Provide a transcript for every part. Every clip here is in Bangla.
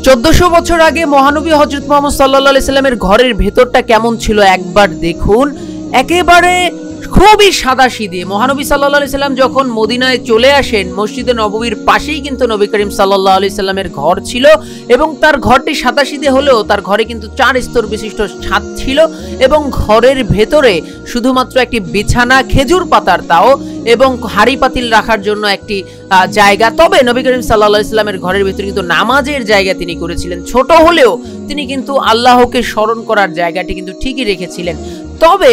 1400 বছর আগে মহানবী হযরত মুহাম্মদ সাল্লাল্লাহু আলাইহি সাল্লামের ঘরের ভেতরটা কেমন ছিল একবার দেখুন। একেবারে খুবই সাদাসিধে। মহানবী সাল্লাল্লাহু আলাইহি সাল্লাম যখন মদিনায় চলে আসেন, মসজিদে নববীর পাশেই কিন্তু নবী করিম সাল্লাল্লাহু আলাইহি সাল্লামের ঘর ছিল এবং তার ঘরটি সাদাসিধে হলেও তার ঘরে কিন্তু 4 স্তর বিশিষ্ট ছাদ ছিল এবং ঘরের ভেতরে শুধুমাত্র একটি বিছানা, খেজুর পাতার তাও এবং হাড়ি পাতিল রাখার জন্য একটি জায়গা। তবে নবী করিম সাল্লাল্লাহু আলাইহি সাল্লামের ঘরের ভিতরে কিন্তু নামাজের জায়গা তিনি করেছিলেন। ছোট হলেও তিনি কিন্তু আল্লাহকে স্মরণ করার জায়গাটি কিন্তু ঠিকই রেখেছিলেন। তবে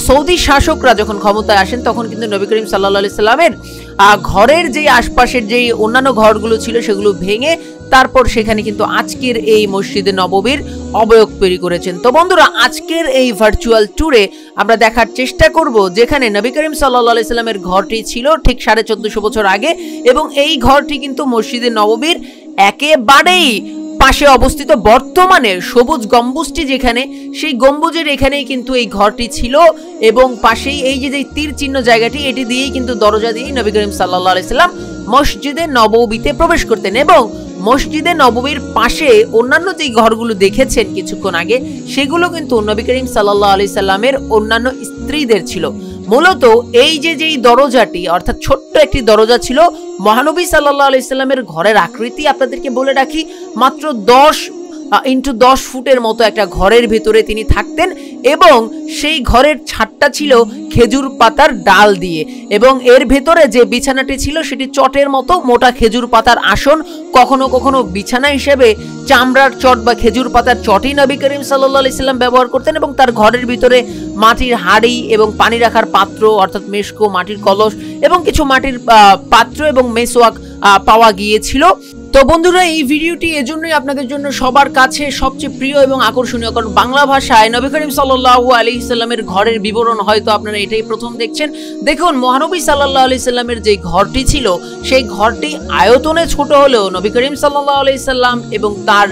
সৌদি শাসকরা যখন ক্ষমতায় আসেন তখন কিন্তু নবী করিম সাল্লাল্লাহু আলাইহি সাল্লামের ঘরের যে আশপাশের যে অন্যান্য ঘরগুলো ছিল সেগুলো ভেঙে তারপর সেখানে কিন্তু আজকের এই মসজিদে নববীর অবয়ব তৈরি করেছেন। তো বন্ধুরা, আজকের এই ভার্চুয়াল ট্যুরে আমরা দেখার চেষ্টা করব যেখানে নবী করিম সাল্লাল্লাহু আলাইহি সাল্লামের ঘরটি ছিল ঠিক 1450 বছর আগে এবং এই ঘরটি কিন্তু মসজিদে নববীর একেবারেই পাশে অবস্থিত। বর্তমানে সবুজ গম্বুজটি যেখানে, সেই গম্বুজের এখানেই কিন্তু এই ঘরটি ছিল এবং পাশেই এই যে তীর চিহ্ন জায়গাটি, এটি দিয়েই কিন্তু দরজা দিয়েই নবী করিম সাল্লাল্লাহু আলাইহি সাল্লাম মসজিদে নববীতে প্রবেশ করতেন এবং মসজিদে নববীর পাশে অন্যান্য যে ঘরগুলো দেখেছেন কিছুক্ষণ আগে, সেগুলো কিন্তু নবী করিম সাল্লাল্লাহু আলাইহি সাল্লামের অন্যান্য স্ত্রীদের ছিল। মূলত এই যে দরজাটি অর্থাৎ ছোট্ট একটি দরজা ছিল, মহানবী সাল্লাল্লাহু আলাইহি সাল্লামের ঘরের আকৃতি আপনাদেরকে বলে রাখি, মাত্র 10x10 ফুটের মতো একটা ঘরের ভেতরে তিনি থাকতেন এবং সেই ঘরের ছাদটা ছিল খেজুর পাতার ডাল দিয়ে এবং এর ভেতরে যে বিছানাটি ছিল সেটি চটের মতো মোটা খেজুর পাতার আসন। কখনো কখনো বিছানা হিসেবে চামড়ার চট বা খেজুর পাতার চটই নবী করিম সাল্লাল্লাহু আলাইহি সাল্লাম ব্যবহার করতেন এবং তার ঘরের ভিতরে মাটির হাঁড়ি এবং পানি রাখার পাত্র অর্থাৎ মেশকো, মাটির কলস এবং কিছু মাটির পাত্র এবং মেসওয়াক পাওয়া গিয়েছিল। তো বন্ধুরা, এই ভিডিওটি এজন্যই আপনাদের জন্য সবার কাছে সবচেয়ে প্রিয় এবং আকর্ষণীয়, কারণ বাংলা ভাষায় নবী করিম সাল্লাল্লাহু আলাইহি সাল্লামের ঘরের বিবরণ হয়তো আপনারা এটাই প্রথম দেখছেন। দেখুন, মহানবী সাল্লাল্লাহু আলাইহি সাল্লামের যে ঘরটি ছিল সেই ঘরটি আয়তনে ছোট হলেও নবী করিম সাল্লাল্লাহু আলাইহি সাল্লাম এবং তার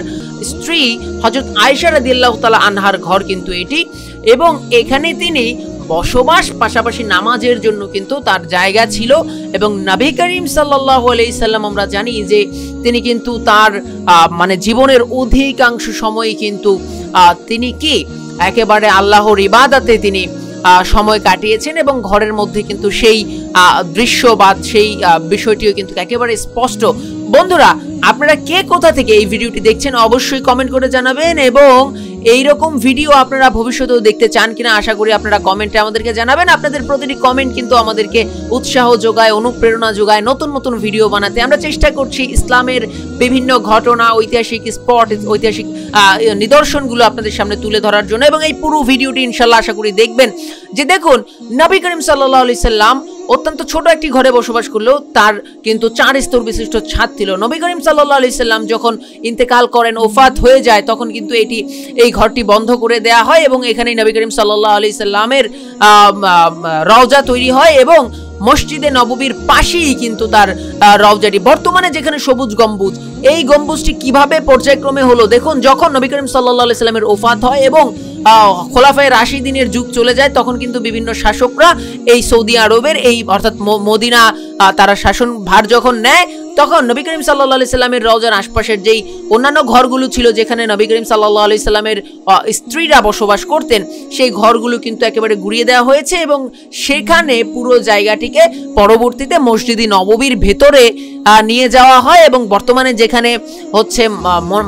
স্ত্রী হযরত আয়েশা রাদিয়াল্লাহু তাআলা আনহার ঘর কিন্তু এটি এবং এখানে তিনি বসবাস, পাশাপাশি নামাজের জন্য কিন্তু তার জায়গা ছিল এবং নবী করিম সাল্লাল্লাহু আলাইহি সাল্লাম আমরা জানি যে তিনি কিন্তু তার মানে জীবনের অধিকাংশ সময় কিন্তু তিনি কি একেবারে আল্লাহর ইবাদতে তিনি সময় কাটিয়েছেন এবং ঘরের মধ্যে কিন্তু সেই দৃশ্য বা সেই বিষয়টিও কিন্তু একেবারে স্পষ্ট। বন্ধুরা, আপনারা কে কোথা থেকে এই ভিডিওটি দেখছেন অবশ্যই কমেন্ট করে জানাবেন এবং এইরকম ভিডিও আপনারা ভবিষ্যতেও দেখতে চান কিনা আশা করি আপনারা কমেন্টে আমাদেরকে জানাবেন। আপনাদের প্রতিটি কমেন্ট কিন্তু আমাদেরকে উৎসাহ যোগায়, অনুপ্রেরণা যোগায় নতুন নতুন ভিডিও বানাতে। আমরা চেষ্টা করছি ইসলামের বিভিন্ন ঘটনা, ঐতিহাসিক স্পট, ঐতিহাসিক নিদর্শনগুলো আপনাদের সামনে তুলে ধরার জন্য এবং এই পুরো ভিডিওটি ইনশাআল্লাহ আশা করি দেখবেন। যে দেখুন, নবী করিম সাল্লাল্লাহু আলাইহি সাল্লাম অত্যন্ত ছোট একটি ঘরে বসবাস করলেও তার কিন্তু 4 স্তর বিশিষ্ট ছাদ ছিল। নবী করিম সাল্লাল্লাহু আলাইহি সাল্লাম যখন ইন্তেকাল করেন, ওফাত হয়ে যায়, তখন কিন্তু এই ঘরটি বন্ধ করে দেয়া হয় এবং এখানেই নবী করিম সাল্লাল্লাহু আলাইহি সাল্লামের রওজা তৈরি হয় এবং মসজিদে নববীর পাশেই কিন্তু তার রওজাটি। বর্তমানে যেখানে সবুজ গম্বুজ, এই গম্বুজটি কিভাবে পর্যায়ক্রমে হলো দেখুন। যখন নবী করিম সাল্লাল্লাহু আলাইহি সাল্লামের ওফাত হয় এবং খোলাফায়ে রাশিদিনের যুগ চলে যায়, তখন কিন্তু বিভিন্ন শাসকরা এই সৌদি আরবের এই অর্থাৎ মদিনা তারা শাসন ভার যখন নেয়, তখন নবী করিম সাল্লাল্লাহু আলাইহি সাল্লামের রওজার আশপাশের যেই অন্যান্য ঘরগুলো ছিল যেখানে নবী করিম সাল্লাল্লাহু আলাইহি সাল্লামের স্ত্রীরা বসবাস করতেন, সেই ঘরগুলো কিন্তু একেবারে গুড়িয়ে দেওয়া হয়েছে এবং সেখানে পুরো জায়গাটিকে পরবর্তীতে মসজিদে নববীর ভেতরে নিয়ে যাওয়া হয় এবং বর্তমানে যেখানে হচ্ছে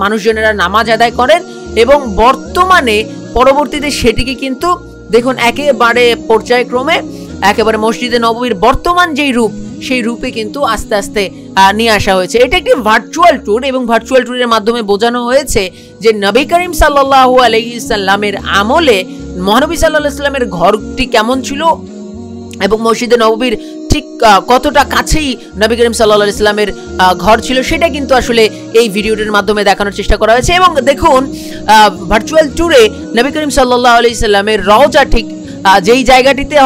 মানুষজনেরা নামাজ আদায় করেন এবং বর্তমানে পরবর্তীতে সেটিকে কিন্তু দেখুন একেবারে পর্যায়ক্রমে একেবারে মসজিদে নববীর বর্তমান যেই রূপ, সেই রূপে কিন্তু আস্তে আস্তে নিয়ে আসা হয়েছে। এটা একটি ভার্চুয়াল ট্যুর এবং ভার্চুয়াল ট্যুরের মাধ্যমে বোঝানো হয়েছে যে নবী করিম সাল্লাল্লাহু আলাইহি সাল্লামের আমলে মহানবী সাল্লাল্লাহু আলাইহি সাল্লামের ঘরটি কেমন ছিল এবং মসজিদে নববীর ঠিক কতটা কাছেই নবী করিম সাল্লাল্লাহু আলাইহি সাল্লামের ঘর ছিল, সেটা কিন্তু আসলে এই ভিডিওটির মাধ্যমে দেখানোর চেষ্টা করা হয়েছে। এবং দেখুন, ভার্চুয়াল ট্যুরে নবী করিম সাল্লাল্লাহু আলাইহি সাল্লামের রওজা ঠিক যেই জায়গাটিতে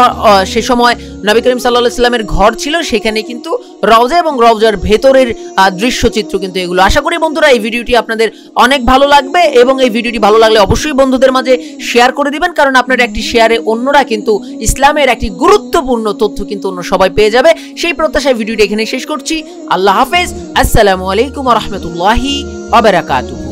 সে সময় নবী করিম সাল্লাল্লাহু আলাইহি সাল্লামের ঘর ছিল, সেখানে কিন্তু রওজা এবং রওজার ভেতরের দৃশ্যচিত্র কিন্তু এগুলো। আশা করি বন্ধুরা এই ভিডিওটি আপনাদের অনেক ভালো লাগবে এবং এই ভিডিওটি ভালো লাগলে অবশ্যই বন্ধুদের মাঝে শেয়ার করে দিবেন, কারণ আপনার একটি শেয়ারে অন্যরা কিন্তু ইসলামের একটি গুরুত্বপূর্ণ তথ্য কিন্তু অন্য সবাই পেয়ে যাবে। সেই প্রত্যাশায় ভিডিওটি এখানে শেষ করছি। আল্লাহ হাফেজ, আসসালামু আলাইকুম ওয়া রাহমাতুল্লাহি ওয়া বারাকাতুহু।